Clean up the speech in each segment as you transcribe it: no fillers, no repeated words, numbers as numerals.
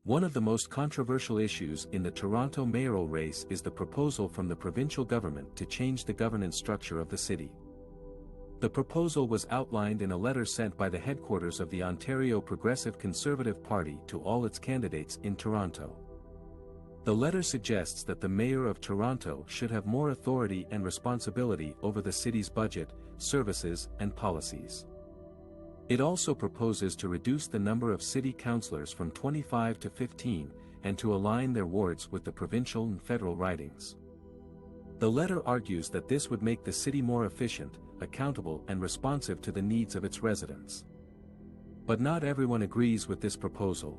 One of the most controversial issues in the Toronto mayoral race is the proposal from the provincial government to change the governance structure of the city. The proposal was outlined in a letter sent by the headquarters of the Ontario Progressive Conservative Party to all its candidates in Toronto. The letter suggests that the Mayor of Toronto should have more authority and responsibility over the city's budget, services, and policies. It also proposes to reduce the number of city councillors from 25 to 15, and to align their wards with the provincial and federal ridings. The letter argues that this would make the city more efficient, accountable and responsive to the needs of its residents. But not everyone agrees with this proposal.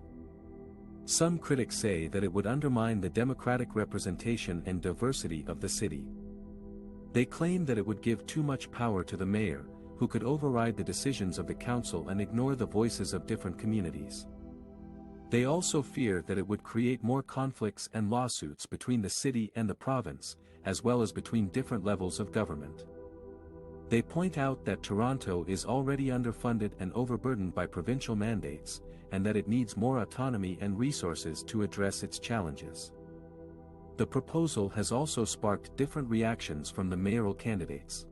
Some critics say that it would undermine the democratic representation and diversity of the city. They claim that it would give too much power to the mayor, who could override the decisions of the council and ignore the voices of different communities. They also fear that it would create more conflicts and lawsuits between the city and the province, as well as between different levels of government. They point out that Toronto is already underfunded and overburdened by provincial mandates, and that it needs more autonomy and resources to address its challenges. The proposal has also sparked different reactions from the mayoral candidates.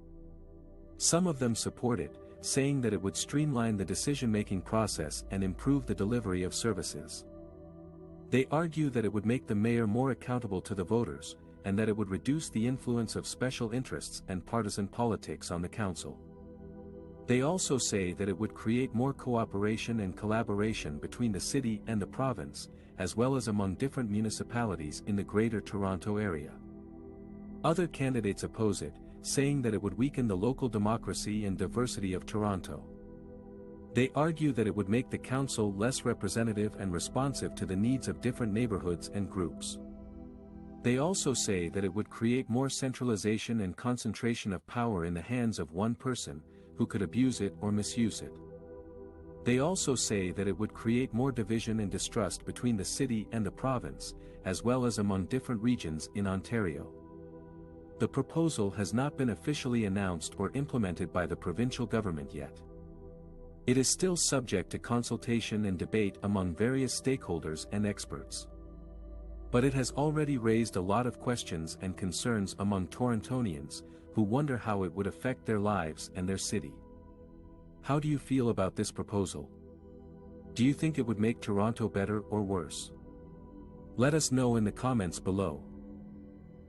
Some of them support it, saying that it would streamline the decision-making process and improve the delivery of services. They argue that it would make the mayor more accountable to the voters, and that it would reduce the influence of special interests and partisan politics on the council. They also say that it would create more cooperation and collaboration between the city and the province, as well as among different municipalities in the Greater Toronto Area. Other candidates oppose it, saying that it would weaken the local democracy and diversity of Toronto. They argue that it would make the council less representative and responsive to the needs of different neighborhoods and groups. They also say that it would create more centralization and concentration of power in the hands of one person, who could abuse it or misuse it. They also say that it would create more division and distrust between the city and the province, as well as among different regions in Ontario. The proposal has not been officially announced or implemented by the provincial government yet. It is still subject to consultation and debate among various stakeholders and experts. But it has already raised a lot of questions and concerns among Torontonians, who wonder how it would affect their lives and their city. How do you feel about this proposal? Do you think it would make Toronto better or worse? Let us know in the comments below.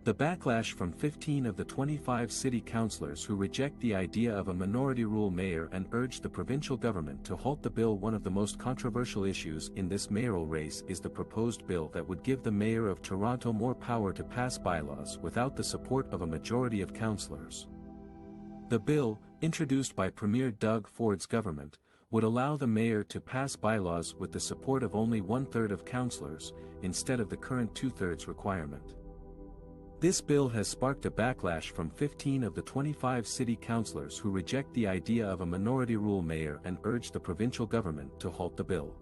The backlash from 15 of the 25 city councillors who reject the idea of a minority rule mayor and urge the provincial government to halt the bill. One of the most controversial issues in this mayoral race is the proposed bill that would give the mayor of Toronto more power to pass bylaws without the support of a majority of councillors. The bill, introduced by Premier Doug Ford's government, would allow the mayor to pass bylaws with the support of only 1/3 of councillors, instead of the current 2/3 requirement. This bill has sparked a backlash from 15 of the 25 city councillors who reject the idea of a minority rule mayor and urge the provincial government to halt the bill.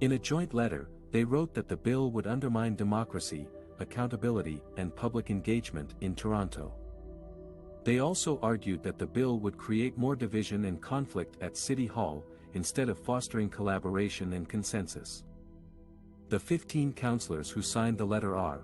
In a joint letter, they wrote that the bill would undermine democracy, accountability, and public engagement in Toronto. They also argued that the bill would create more division and conflict at City Hall, instead of fostering collaboration and consensus. The 15 councillors who signed the letter are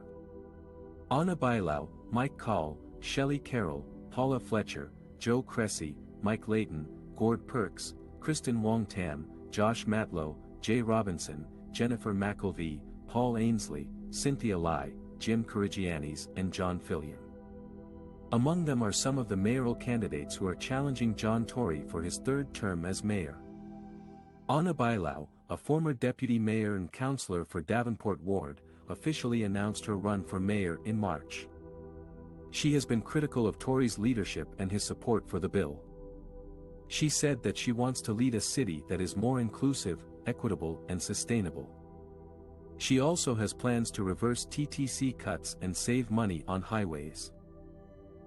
Anna Bailau, Mike Call, Shelley Carroll, Paula Fletcher, Joe Cressy, Mike Layton, Gord Perks, Kristen Wong Tam, Josh Matlow, Jay Robinson, Jennifer McElvey, Paul Ainsley, Cynthia Lai, Jim Karagiannis and John Fillion. Among them are some of the mayoral candidates who are challenging John Tory for his third term as mayor. Anna Bailau, a former deputy mayor and councillor for Davenport Ward, officially announced her run for mayor in March. She has been critical of Tory's leadership and his support for the bill. She said that she wants to lead a city that is more inclusive, equitable and sustainable. She also has plans to reverse TTC cuts and save money on highways.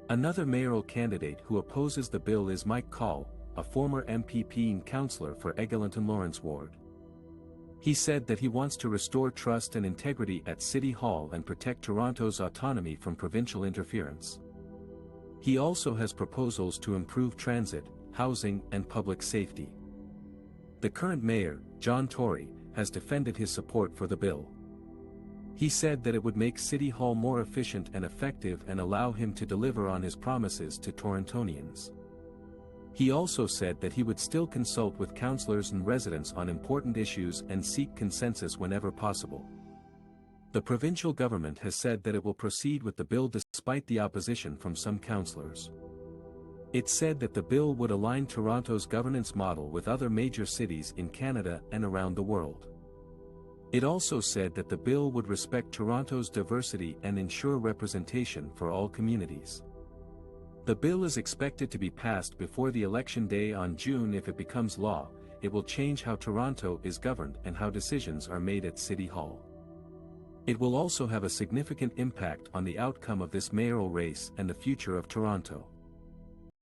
Another mayoral candidate who opposes the bill is Mike Call, a former MPP and councillor for Eglinton Lawrence Ward. He said that he wants to restore trust and integrity at City Hall and protect Toronto's autonomy from provincial interference. He also has proposals to improve transit, housing and public safety. The current mayor, John Tory, has defended his support for the bill. He said that it would make City Hall more efficient and effective and allow him to deliver on his promises to Torontonians. He also said that he would still consult with councillors and residents on important issues and seek consensus whenever possible. The provincial government has said that it will proceed with the bill despite the opposition from some councillors. It said that the bill would align Toronto's governance model with other major cities in Canada and around the world. It also said that the bill would respect Toronto's diversity and ensure representation for all communities. The bill is expected to be passed before the election day on June. If it becomes law, it will change how Toronto is governed and how decisions are made at City Hall. It will also have a significant impact on the outcome of this mayoral race and the future of Toronto.